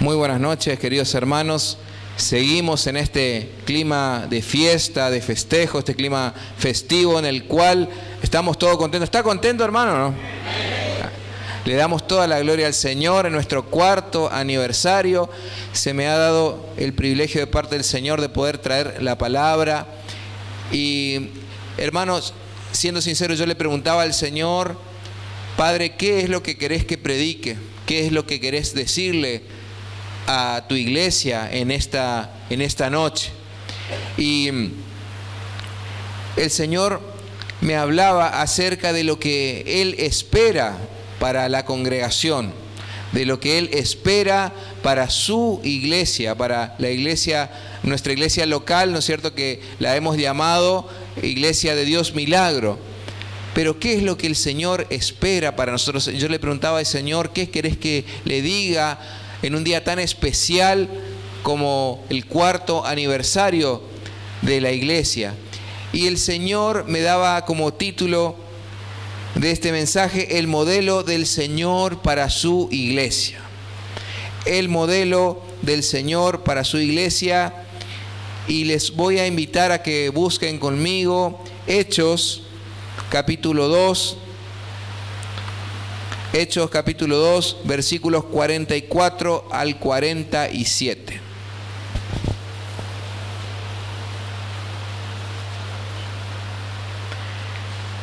Muy buenas noches, queridos hermanos. Seguimos en este clima de fiesta, de festejo, este clima festivo en el cual estamos todos contentos. ¿Está contento, hermano, no? Le damos toda la gloria al Señor en nuestro cuarto aniversario. Se me ha dado el privilegio de parte del Señor de poder traer la palabra. Y, hermanos, siendo sincero, yo le preguntaba al Señor: Padre, ¿qué es lo que querés que predique? ¿Qué es lo que querés decirle a tu iglesia en esta noche? Y el Señor me hablaba acerca de lo que Él espera para la congregación, de lo que Él espera para su iglesia, para la iglesia, nuestra iglesia local, ¿no es cierto?, que la hemos llamado Iglesia de Dios Milagro. Pero ¿qué es lo que el Señor espera para nosotros? Yo le preguntaba al Señor: ¿qué querés que le diga en un día tan especial como el cuarto aniversario de la iglesia? Y el Señor me daba como título de este mensaje: el modelo del Señor para su iglesia. El modelo del Señor para su iglesia. Y les voy a invitar a que busquen conmigo Hechos capítulo 2. Hechos capítulo 2, versículos 44 al 47.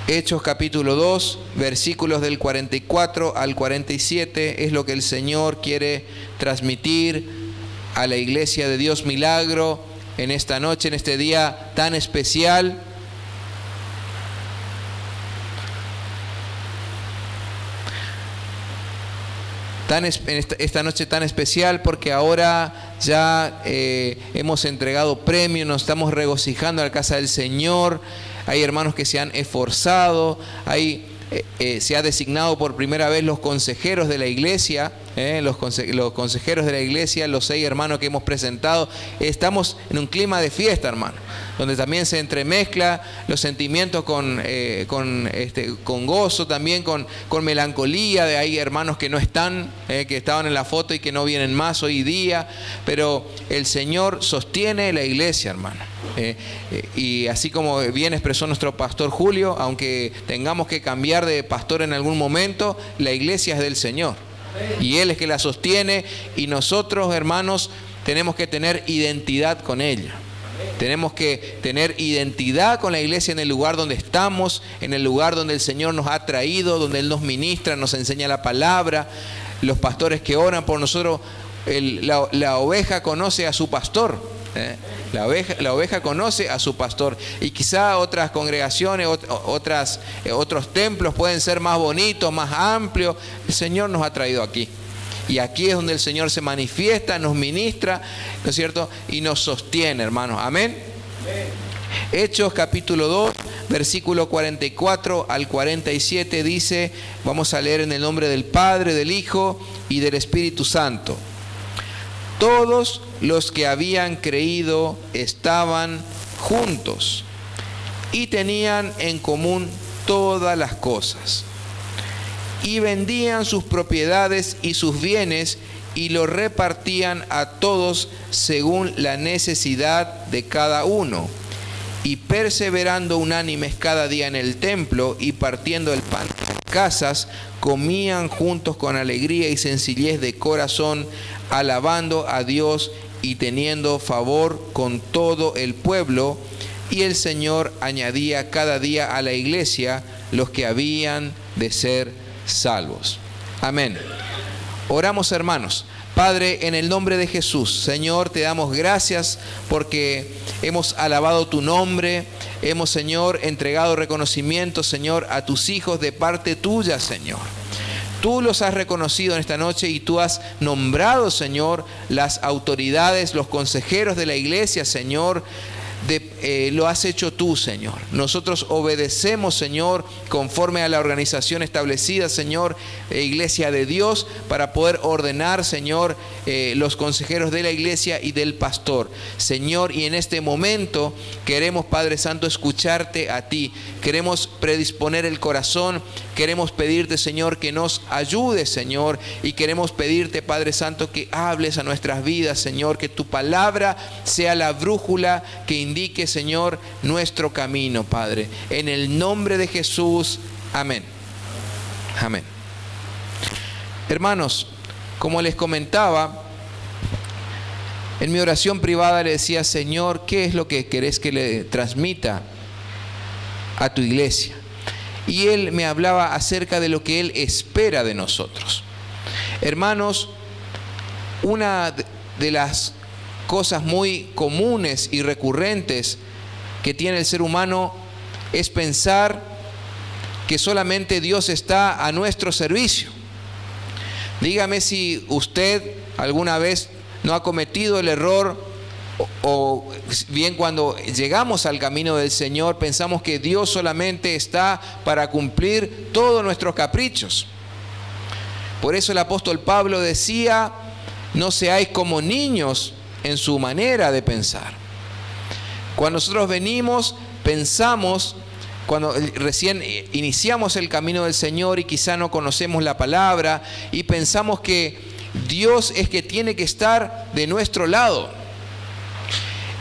Hechos capítulo 2, versículos del 44 al 47 es lo que el Señor quiere transmitir a la iglesia de Dios Milagro en esta noche, en este día tan especial. Esta noche tan especial, porque ahora ya hemos entregado premios, nos estamos regocijando a la casa del Señor. Hay hermanos que se han esforzado, se ha designado por primera vez los consejeros de la iglesia, los consejeros de la iglesia, los 6 hermanos que hemos presentado. Estamos en un clima de fiesta, hermano, donde también se entremezcla los sentimientos con gozo, también con melancolía. Hay hermanos que no están, que estaban en la foto y que no vienen más hoy día, pero el Señor sostiene la iglesia, hermano. Y así como bien expresó nuestro pastor Julio, aunque tengamos que cambiar de pastor en algún momento, la iglesia es del Señor y Él es que la sostiene, y nosotros, hermanos, tenemos que tener identidad con ella. Tenemos que tener identidad con la iglesia en el lugar donde estamos, en el lugar donde el Señor nos ha traído, donde Él nos ministra, nos enseña la palabra. Los pastores que oran por nosotros, la oveja conoce a su pastor. La oveja conoce a su pastor. Y quizá otras congregaciones, otros templos pueden ser más bonitos, más amplios. El Señor nos ha traído aquí. Y aquí es donde el Señor se manifiesta, nos ministra, ¿no es cierto? Y nos sostiene, hermanos. Amén. Hechos capítulo 2, versículo 44 al 47 dice, vamos a leer en el nombre del Padre, del Hijo y del Espíritu Santo. Todos los que habían creído estaban juntos y tenían en común todas las cosas, y vendían sus propiedades y sus bienes y lo repartían a todos según la necesidad de cada uno, y perseverando unánimes cada día en el templo y partiendo el pan en casas, comían juntos con alegría y sencillez de corazón, alabando a Dios y teniendo favor con todo el pueblo. Y el Señor añadía cada día a la iglesia los que habían de ser salvos. Amén. Oramos, hermanos. Padre, en el nombre de Jesús, Señor, te damos gracias porque hemos alabado tu nombre, hemos, Señor, entregado reconocimiento, Señor, a tus hijos de parte tuya, Señor. Tú los has reconocido en esta noche y tú has nombrado, Señor, las autoridades, los consejeros de la iglesia, Señor. Lo has hecho tú, Señor. Nosotros obedecemos, Señor, conforme a la organización establecida, Señor, Iglesia de Dios, para poder ordenar, Señor, los consejeros de la iglesia y del pastor, Señor. Y en este momento queremos, Padre Santo, escucharte a ti. Queremos predisponer el corazón, queremos pedirte, Señor, que nos ayudes, Señor, y queremos pedirte, Padre Santo, que hables a nuestras vidas, Señor, que tu palabra sea la brújula que indique, Señor, nuestro camino, Padre. En el nombre de Jesús, amén. Amén. Hermanos, como les comentaba, en mi oración privada le decía, Señor, ¿qué es lo que querés que le transmita a tu iglesia? Y Él me hablaba acerca de lo que Él espera de nosotros. Hermanos, una de las cosas muy comunes y recurrentes que tiene el ser humano es pensar que solamente Dios está a nuestro servicio. Dígame si usted alguna vez no ha cometido el error, o bien cuando llegamos al camino del Señor pensamos que Dios solamente está para cumplir todos nuestros caprichos. Por eso el apóstol Pablo decía, no seáis como niños en su manera de pensar. Cuando nosotros venimos, pensamos, cuando recién iniciamos el camino del Señor y quizá no conocemos la palabra y pensamos que Dios es que tiene que estar de nuestro lado.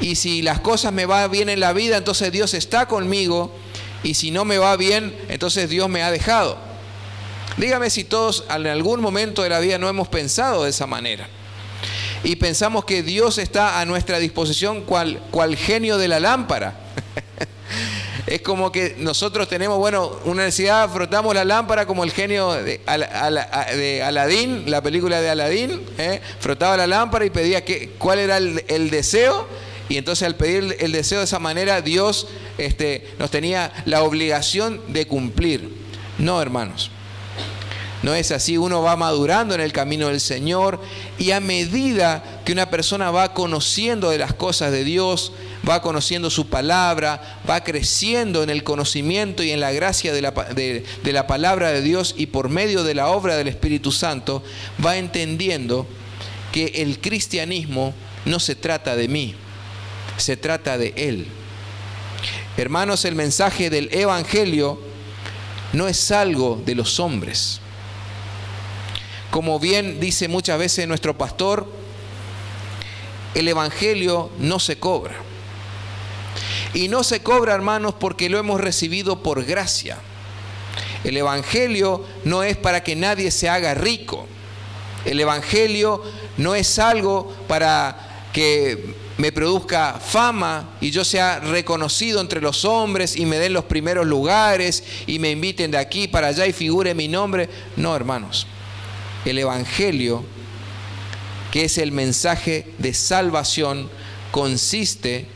Y si las cosas me van bien en la vida, entonces Dios está conmigo. Y si no me va bien, entonces Dios me ha dejado. Dígame si todos en algún momento de la vida no hemos pensado de esa manera. Y pensamos que Dios está a nuestra disposición cual genio de la lámpara. Es como que nosotros tenemos, una necesidad, frotamos la lámpara como el genio de Aladín, la película de Aladín, frotaba la lámpara y pedía cuál era el deseo, y entonces al pedir el deseo de esa manera, Dios nos tenía la obligación de cumplir. No, hermanos, no es así. Uno va madurando en el camino del Señor, y a medida que una persona va conociendo de las cosas de Dios, va conociendo su palabra, va creciendo en el conocimiento y en la gracia de la palabra de Dios, y por medio de la obra del Espíritu Santo va entendiendo que el cristianismo no se trata de mí, se trata de Él. Hermanos, el mensaje del Evangelio no es algo de los hombres. Como bien dice muchas veces nuestro pastor, el Evangelio no se cobra. Y no se cobra, hermanos, porque lo hemos recibido por gracia. El Evangelio no es para que nadie se haga rico. El Evangelio no es algo para que me produzca fama y yo sea reconocido entre los hombres y me den los primeros lugares y me inviten de aquí para allá y figure mi nombre. No, hermanos. El Evangelio, que es el mensaje de salvación, consiste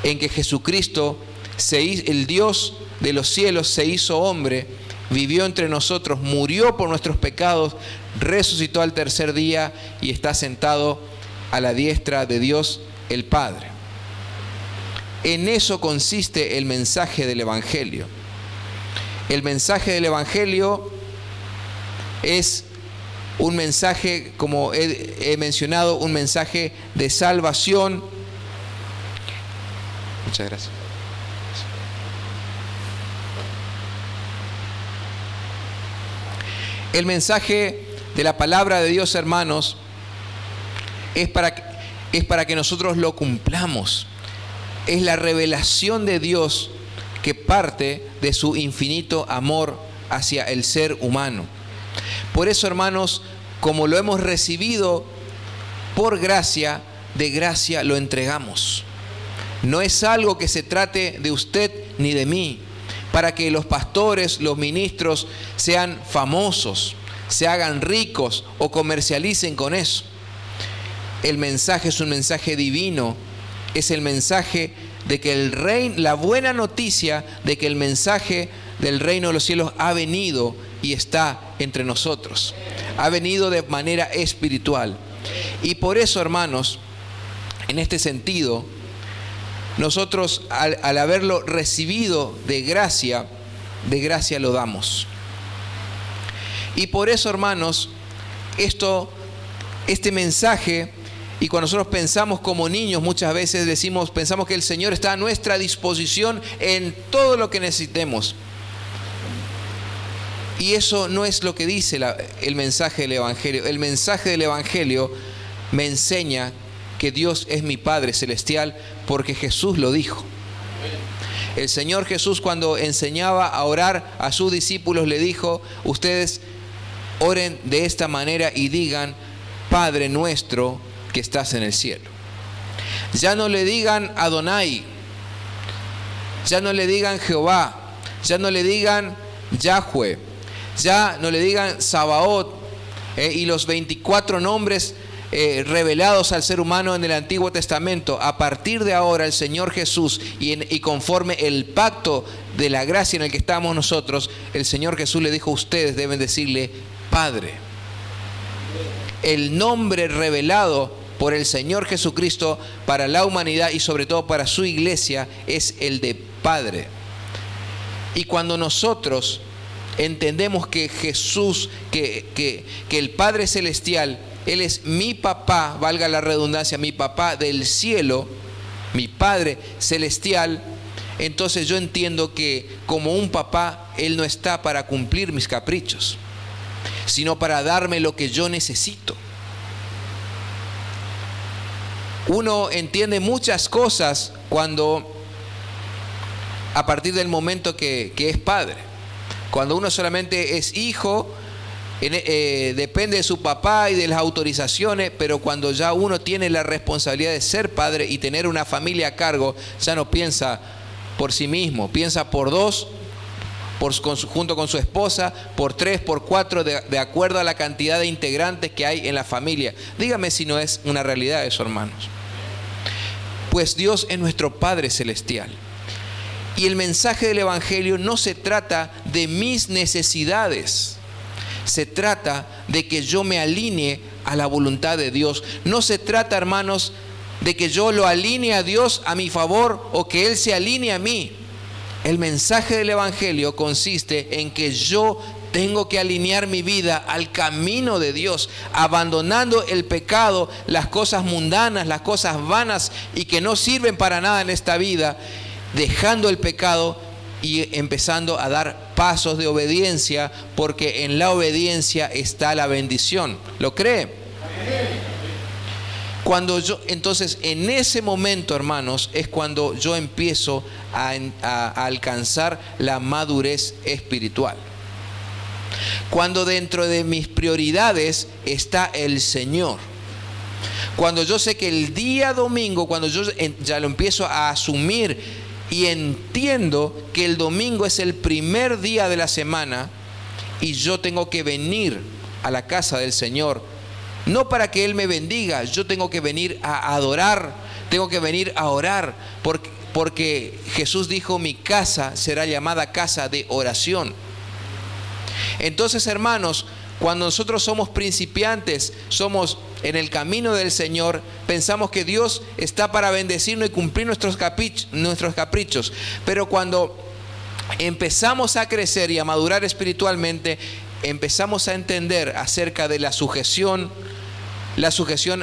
en que Jesucristo, el Dios de los cielos, se hizo hombre, vivió entre nosotros, murió por nuestros pecados, resucitó al tercer día y está sentado a la diestra de Dios el Padre. En eso consiste el mensaje del Evangelio. El mensaje del Evangelio es un mensaje, como he mencionado, un mensaje de salvación. Muchas gracias. El mensaje de la palabra de Dios, hermanos, es para que nosotros lo cumplamos. Es la revelación de Dios que parte de su infinito amor hacia el ser humano. Por eso, hermanos, como lo hemos recibido por gracia, de gracia lo entregamos. No es algo que se trate de usted ni de mí, para que los pastores, los ministros sean famosos, se hagan ricos o comercialicen con eso. El mensaje es un mensaje divino, es el mensaje de que el reino, la buena noticia de que el mensaje del reino de los cielos ha venido y está entre nosotros. Ha venido de manera espiritual. Y por eso, hermanos, en este sentido, nosotros al haberlo recibido de gracia lo damos. Y por eso, hermanos, este mensaje, y cuando nosotros pensamos como niños, muchas veces pensamos que el Señor está a nuestra disposición en todo lo que necesitemos. Y eso no es lo que dice el mensaje del Evangelio. El mensaje del Evangelio me enseña que Dios es mi Padre Celestial porque Jesús lo dijo. El Señor Jesús, cuando enseñaba a orar a sus discípulos, le dijo: ustedes oren de esta manera y digan: Padre nuestro que estás en el cielo. Ya no le digan Adonai, ya no le digan Jehová, ya no le digan Yahweh, ya no le digan Sabaoth, y los 24 nombres revelados al ser humano en el Antiguo Testamento. A partir de ahora el Señor Jesús, y conforme el pacto de la gracia en el que estamos nosotros, el Señor Jesús le dijo: ustedes deben decirle Padre. El nombre revelado por el Señor Jesucristo para la humanidad y sobre todo para su iglesia es el de Padre. Y cuando nosotros entendemos que Jesús, que el Padre Celestial, Él es mi papá, valga la redundancia, mi papá del cielo, mi Padre Celestial, entonces yo entiendo que como un papá, Él no está para cumplir mis caprichos, sino para darme lo que yo necesito. Uno entiende muchas cosas a partir del momento que es padre. Cuando uno solamente es hijo, depende de su papá y de las autorizaciones, pero cuando ya uno tiene la responsabilidad de ser padre y tener una familia a cargo, ya no piensa por sí mismo, piensa por dos, junto con su esposa, por 3, por 4, de acuerdo a la cantidad de integrantes que hay en la familia. Dígame si no es una realidad eso, hermanos. Pues Dios es nuestro Padre Celestial. Y el mensaje del Evangelio no se trata de mis necesidades. Se trata de que yo me alinee a la voluntad de Dios. No se trata, hermanos, de que yo lo alinee a Dios a mi favor o que Él se alinee a mí. El mensaje del Evangelio consiste en que yo tengo que alinear mi vida al camino de Dios, abandonando el pecado, las cosas mundanas, las cosas vanas y que no sirven para nada en esta vida, dejando el pecado y empezando a dar pasos de obediencia, porque en la obediencia está la bendición. ¿Lo cree? Entonces, en ese momento, hermanos, es cuando yo empiezo a alcanzar la madurez espiritual. Cuando dentro de mis prioridades está el Señor. Cuando yo sé que el día domingo, cuando yo ya lo empiezo a asumir y entiendo que el domingo es el primer día de la semana y yo tengo que venir a la casa del Señor, no para que Él me bendiga, yo tengo que venir a adorar, tengo que venir a orar, porque Jesús dijo: mi casa será llamada casa de oración. Entonces, hermanos, cuando nosotros somos principiantes, somos en el camino del Señor, pensamos que Dios está para bendecirnos y cumplir nuestros caprichos. Pero cuando empezamos a crecer y a madurar espiritualmente, empezamos a entender acerca de la sujeción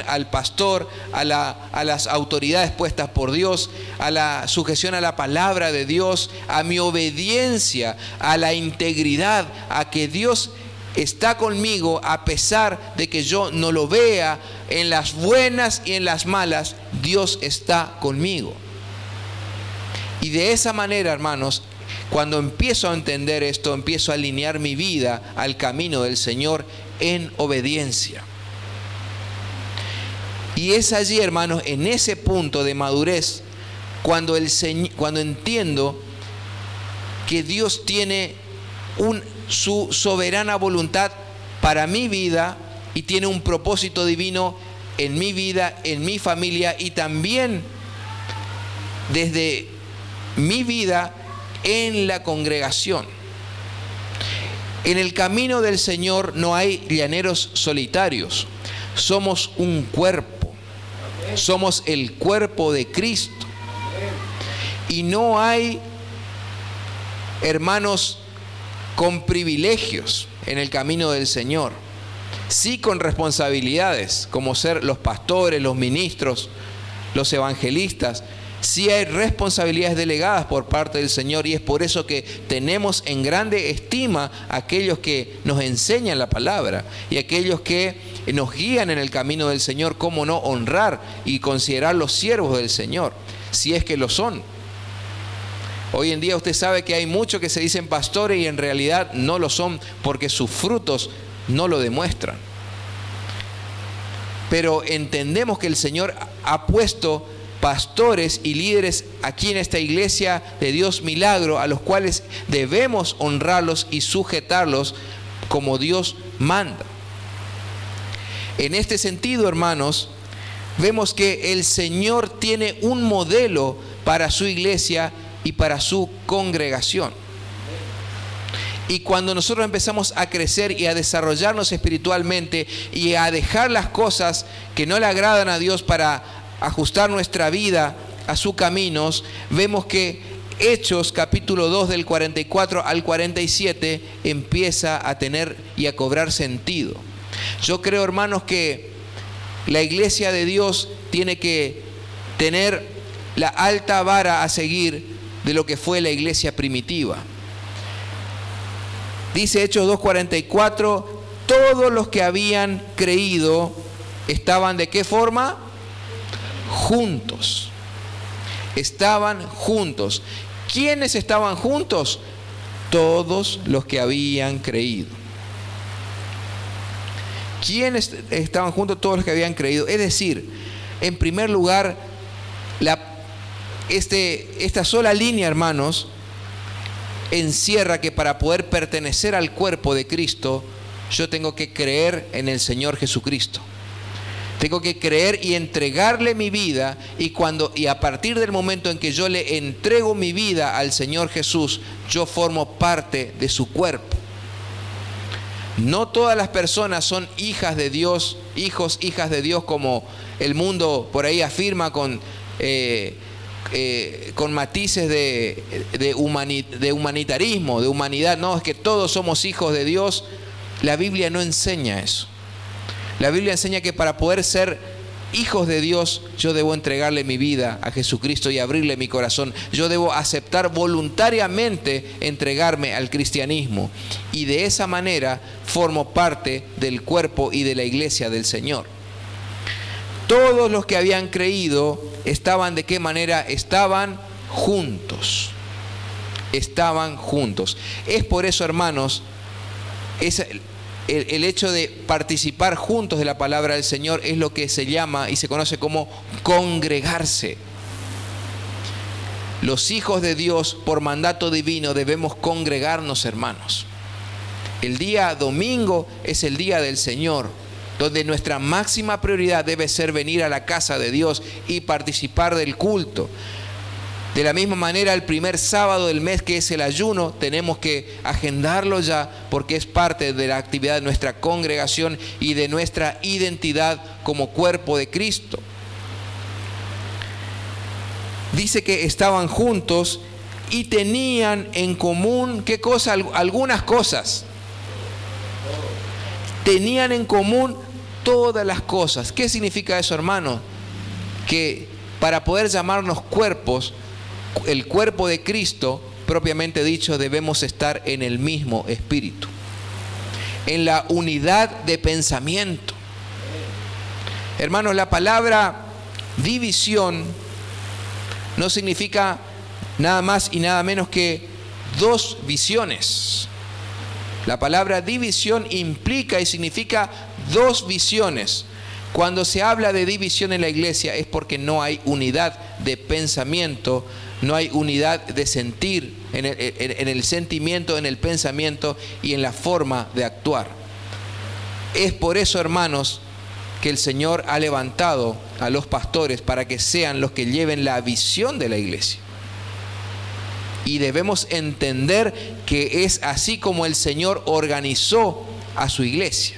al pastor, a las autoridades puestas por Dios, a la sujeción a la palabra de Dios, a mi obediencia, a la integridad, a que Dios está conmigo a pesar de que yo no lo vea. En las buenas y en las malas, Dios está conmigo. Y de esa manera, hermanos, cuando empiezo a entender esto, empiezo a alinear mi vida al camino del Señor en obediencia. Y es allí, hermanos, en ese punto de madurez, cuando entiendo que Dios tiene su soberana voluntad para mi vida y tiene un propósito divino en mi vida, en mi familia y también desde mi vida en la congregación. En el camino del Señor no hay llaneros solitarios, somos un cuerpo. Somos el cuerpo de Cristo. Y no hay hermanos con privilegios en el camino del Señor. Sí con responsabilidades, como ser los pastores, los ministros, los evangelistas. Sí hay responsabilidades delegadas por parte del Señor, y es por eso que tenemos en grande estima a aquellos que nos enseñan la palabra y aquellos que nos guían en el camino del Señor, cómo no honrar y considerar los siervos del Señor, si es que lo son. Hoy en día usted sabe que hay muchos que se dicen pastores y en realidad no lo son, porque sus frutos no lo demuestran. Pero entendemos que el Señor ha puesto pastores y líderes aquí en esta iglesia de Dios Milagro, a los cuales debemos honrarlos y sujetarlos como Dios manda. En este sentido, hermanos, vemos que el Señor tiene un modelo para su iglesia y para su congregación. Y cuando nosotros empezamos a crecer y a desarrollarnos espiritualmente y a dejar las cosas que no le agradan a Dios para ajustar nuestra vida a sus caminos, vemos que Hechos capítulo 2 del 44 al 47 empieza a tener y a cobrar sentido. Yo creo, hermanos, que la iglesia de Dios tiene que tener la alta vara a seguir de lo que fue la iglesia primitiva. Dice Hechos 2:44, todos los que habían creído estaban ¿de qué forma? Juntos. Estaban juntos. ¿Quiénes estaban juntos? Todos los que habían creído. ¿Quiénes estaban juntos? Todos los que habían creído. Es decir, en primer lugar, esta sola línea, hermanos, encierra que para poder pertenecer al cuerpo de Cristo, yo tengo que creer en el Señor Jesucristo. Tengo que creer y entregarle mi vida, y a partir del momento en que yo le entrego mi vida al Señor Jesús, yo formo parte de su cuerpo. No todas las personas son hijas de Dios, hijas de Dios, como el mundo por ahí afirma con matices de humanitarismo, de humanidad. No, es que todos somos hijos de Dios. La Biblia no enseña eso. La Biblia enseña que para poder ser hijos de Dios, yo debo entregarle mi vida a Jesucristo y abrirle mi corazón. Yo debo aceptar voluntariamente entregarme al cristianismo, y de esa manera formo parte del cuerpo y de la iglesia del Señor. Todos los que habían creído estaban ¿de qué manera? Estaban juntos. Estaban juntos. Es por eso, hermanos, el hecho de participar juntos de la palabra del Señor es lo que se llama y se conoce como congregarse. Los hijos de Dios, por mandato divino, debemos congregarnos, hermanos. El día domingo es el día del Señor, donde nuestra máxima prioridad debe ser venir a la casa de Dios y participar del culto. De la misma manera, el primer sábado del mes, que es el ayuno, tenemos que agendarlo ya, porque es parte de la actividad de nuestra congregación y de nuestra identidad como cuerpo de Cristo. Dice que estaban juntos y tenían en común, ¿qué cosa? Algunas cosas. Tenían en común todas las cosas. ¿Qué significa eso, hermano? Que para poder llamarnos cuerpos, el cuerpo de Cristo, propiamente dicho, debemos estar en el mismo espíritu, en la unidad de pensamiento. Hermanos, la palabra división no significa nada más y nada menos que dos visiones. La palabra división implica y significa dos visiones. Cuando se habla de división en la iglesia es porque no hay unidad de pensamiento, no hay unidad de sentir, en el sentimiento, en el pensamiento y en la forma de actuar. Es por eso, hermanos, que el Señor ha levantado a los pastores para que sean los que lleven la visión de la iglesia. Y debemos entender que es así como el Señor organizó a su iglesia.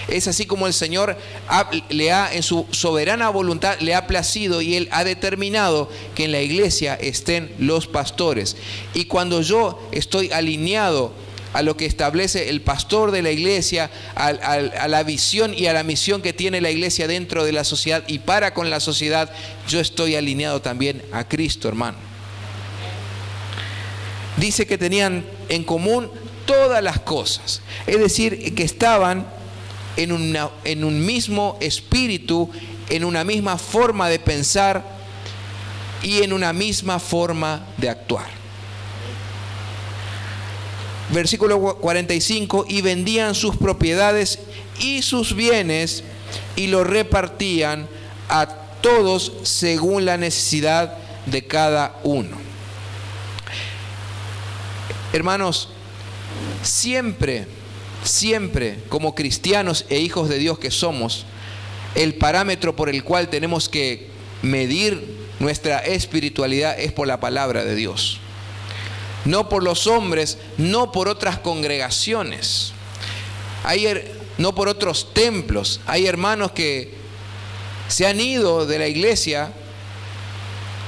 Es así como el Señor en su soberana voluntad le ha placido, y Él ha determinado que en la iglesia estén los pastores. Y cuando yo estoy alineado a lo que establece el pastor de la iglesia, a la visión y a la misión que tiene la iglesia dentro de la sociedad y para con la sociedad, yo estoy alineado también a Cristo, hermano. Dice que tenían en común todas las cosas, es decir, que estaban en un mismo espíritu, en una misma forma de pensar y en una misma forma de actuar. Versículo 45, y vendían sus propiedades y sus bienes y los repartían a todos según la necesidad de cada uno. Hermanos, siempre como cristianos e hijos de Dios que somos, el parámetro por el cual tenemos que medir nuestra espiritualidad es por la palabra de Dios. No por los hombres, no por otras congregaciones, no por otros templos. Hay hermanos que se han ido de la iglesia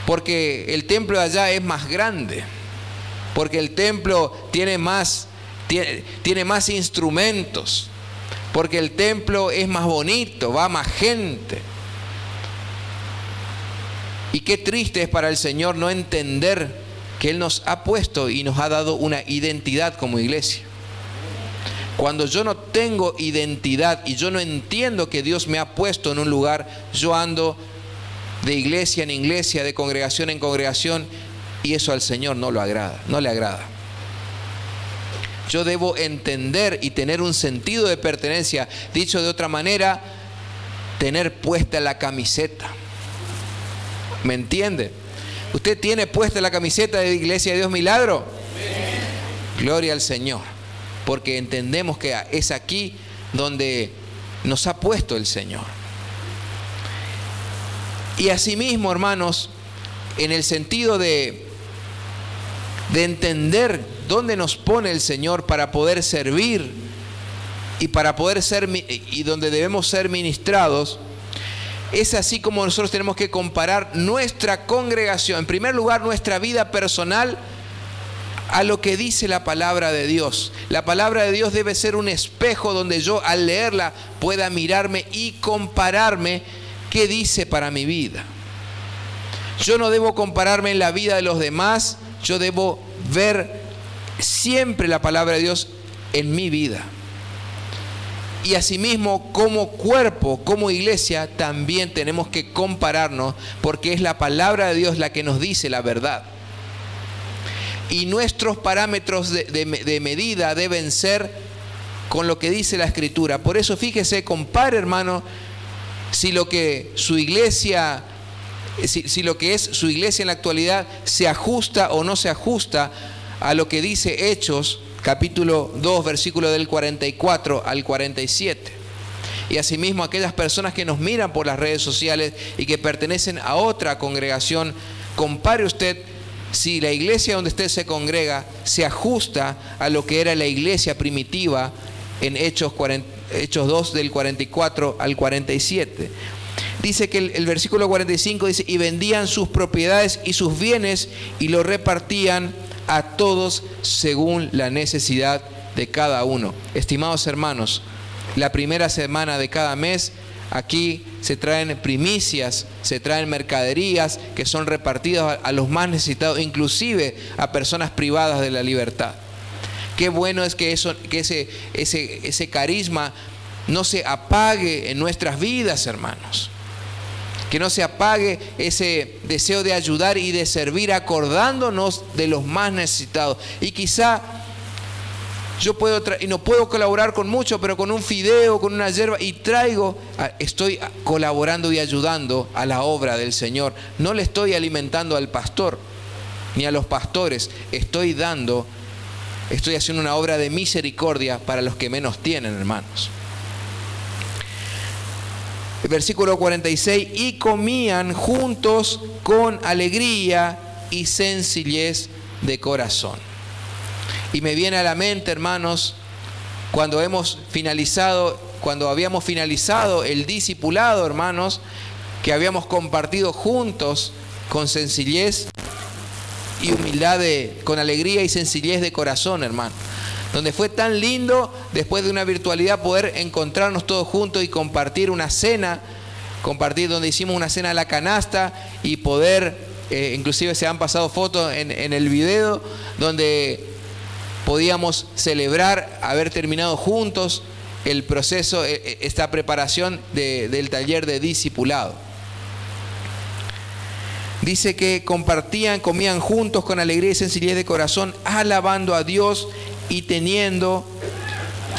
porque el templo de allá es más grande, porque el templo tiene más instrumentos, porque el templo es más bonito, va más gente. Y qué triste es para el Señor no entender que Él nos ha puesto y nos ha dado una identidad como iglesia. Cuando yo no tengo identidad y yo no entiendo que Dios me ha puesto en un lugar, yo ando de iglesia en iglesia, de congregación en congregación, y eso al Señor no le agrada. Yo debo entender y tener un sentido de pertenencia. Dicho de otra manera, tener puesta la camiseta. ¿Me entiende? ¿Usted tiene puesta la camiseta de Iglesia de Dios Milagro? Sí. Gloria al Señor, porque entendemos que es aquí donde nos ha puesto el Señor. Y asimismo, hermanos, en el sentido de entender dónde nos pone el Señor para poder servir y para poder ser, y donde debemos ser ministrados, es así como nosotros tenemos que comparar nuestra congregación, en primer lugar nuestra vida personal, a lo que dice la palabra de Dios. La palabra de Dios debe ser un espejo donde yo al leerla pueda mirarme y compararme qué dice para mi vida. Yo no debo compararme en la vida de los demás, yo debo ver siempre la palabra de Dios en mi vida. Y asimismo, como cuerpo, como iglesia, también tenemos que compararnos, porque es la palabra de Dios la que nos dice la verdad. Y nuestros parámetros de medida deben ser con lo que dice la Escritura. Por eso, fíjese, compare, hermano, si lo que su iglesia, si lo que es su iglesia en la actualidad se ajusta o no se ajusta a lo que dice Hechos, capítulo 2, versículo del 44 al 47. Y asimismo aquellas personas que nos miran por las redes sociales y que pertenecen a otra congregación, compare usted si la iglesia donde usted se congrega se ajusta a lo que era la iglesia primitiva en Hechos 2 del 44 al 47. Dice que el versículo 45 dice, y vendían sus propiedades y sus bienes y lo repartían a todos según la necesidad de cada uno. Estimados hermanos, la primera semana de cada mes aquí se traen primicias, se traen mercaderías que son repartidas a los más necesitados, inclusive a personas privadas de la libertad. Qué bueno es que ese carisma no se apague en nuestras vidas, hermanos. Que no se apague ese deseo de ayudar y de servir, acordándonos de los más necesitados. Y quizá yo no puedo colaborar con mucho, pero con un fideo, con una yerba, y estoy colaborando y ayudando a la obra del Señor. No le estoy alimentando al pastor, ni a los pastores. Estoy haciendo una obra de misericordia para los que menos tienen, hermanos. Versículo 46, y comían juntos con alegría y sencillez de corazón. Y me viene a la mente, hermanos, cuando habíamos finalizado el discipulado, hermanos, que habíamos compartido juntos con sencillez y humildad, con alegría y sencillez de corazón, hermano. donde fue tan lindo después de una virtualidad poder encontrarnos todos juntos y compartir una cena, donde hicimos una cena a la canasta y poder, inclusive se han pasado fotos en el video, donde podíamos celebrar haber terminado juntos el proceso, esta preparación del taller de discipulado. Dice que comían juntos con alegría y sencillez de corazón, alabando a Dios y teniendo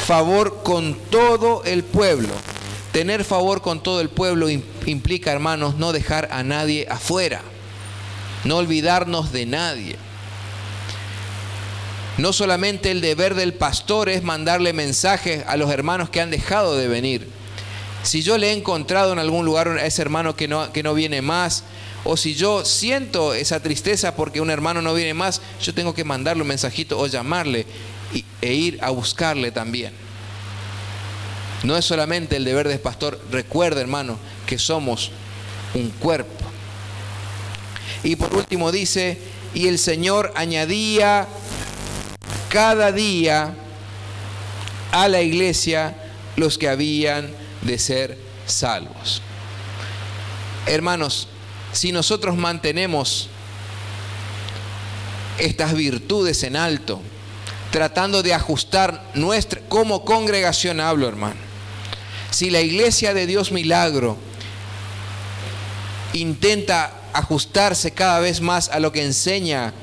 favor con todo el pueblo. Tener favor con todo el pueblo implica, hermanos, no dejar a nadie afuera, no olvidarnos de nadie. No solamente el deber del pastor es mandarle mensajes a los hermanos que han dejado de venir. Si yo le he encontrado en algún lugar a ese hermano que no viene más, o si yo siento esa tristeza porque un hermano no viene más, yo tengo que mandarle un mensajito o llamarle e ir a buscarle también. No es solamente el deber del pastor. Recuerda, hermano, que somos un cuerpo. Y por último dice, y el Señor añadía cada día a la iglesia los que habían de ser salvos. Hermanos, si nosotros mantenemos estas virtudes en alto, tratando de ajustar como congregación hablo, hermano. Si la iglesia de Dios Milagro intenta ajustarse cada vez más a lo que enseña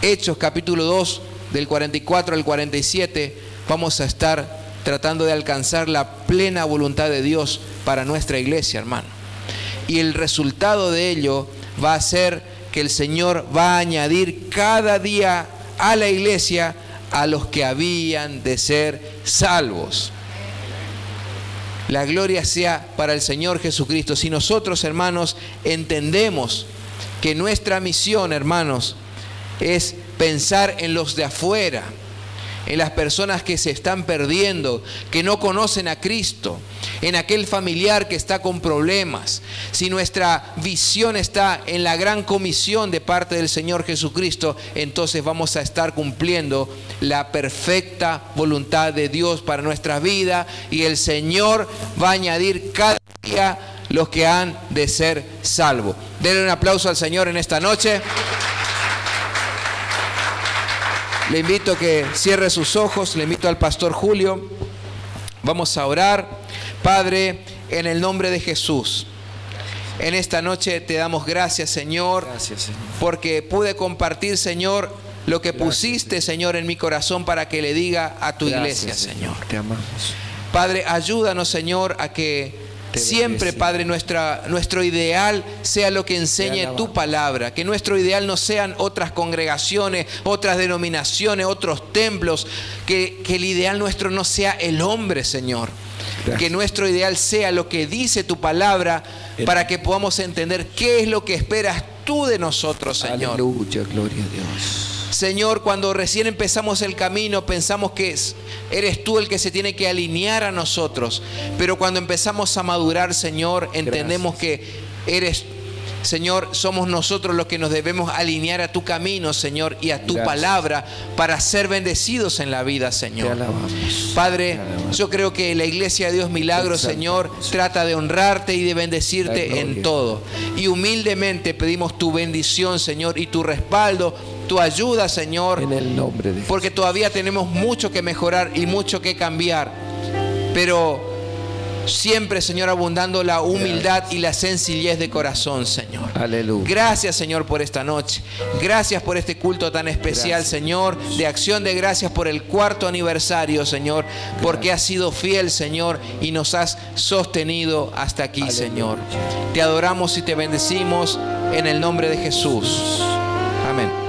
Hechos capítulo 2 del 44 al 47, vamos a estar tratando de alcanzar la plena voluntad de Dios para nuestra iglesia, hermano. Y el resultado de ello va a ser que el Señor va a añadir cada día a la iglesia a los que habían de ser salvos. La gloria sea para el Señor Jesucristo. Si nosotros, hermanos, entendemos que nuestra misión, hermanos, es pensar en los de afuera, en las personas que se están perdiendo, que no conocen a Cristo, en aquel familiar que está con problemas. Si nuestra visión está en la gran comisión de parte del Señor Jesucristo, entonces vamos a estar cumpliendo la perfecta voluntad de Dios para nuestra vida, y el Señor va a añadir cada día los que han de ser salvos. Denle un aplauso al Señor en esta noche. Le invito a que cierre sus ojos, le invito al pastor Julio. Vamos a orar. Padre, en el nombre de Jesús, en esta noche te damos gracias, Señor, porque pude compartir, Señor, lo que pusiste, Señor, en mi corazón para que le diga a tu iglesia, Señor. Te amamos. Padre, ayúdanos, Señor, a que siempre, Padre, nuestro ideal sea lo que enseñe tu palabra. Que nuestro ideal no sean otras congregaciones, otras denominaciones, otros templos. Que el ideal nuestro no sea el hombre, Señor. Gracias. Que nuestro ideal sea lo que dice tu palabra, para que podamos entender qué es lo que esperas tú de nosotros, Señor. Aleluya, gloria a Dios. Señor, cuando recién empezamos el camino pensamos que eres tú el que se tiene que alinear a nosotros, pero cuando empezamos a madurar, Señor, entendemos que eres, Señor, somos nosotros los que nos debemos alinear a tu camino, Señor, y a tu palabra para ser bendecidos en la vida, Señor. Te alabamos. Padre, Te alabamos. yo creo que la iglesia de Dios Milagro, Señor, trata de honrarte y de bendecirte en todo. Y humildemente pedimos tu bendición, Señor, y tu respaldo, tu ayuda, Señor, en el nombre de Jesús. Porque todavía tenemos mucho que mejorar y mucho que cambiar, pero siempre, Señor, abundando la humildad y la sencillez de corazón, Señor. Aleluya. Gracias, Señor, por esta noche. Gracias por este culto tan especial, Señor, de acción de gracias por el 4º aniversario, Señor, porque has sido fiel, Señor, y nos has sostenido hasta aquí, Aleluya. Señor. Te adoramos y te bendecimos en el nombre de Jesús. Amén.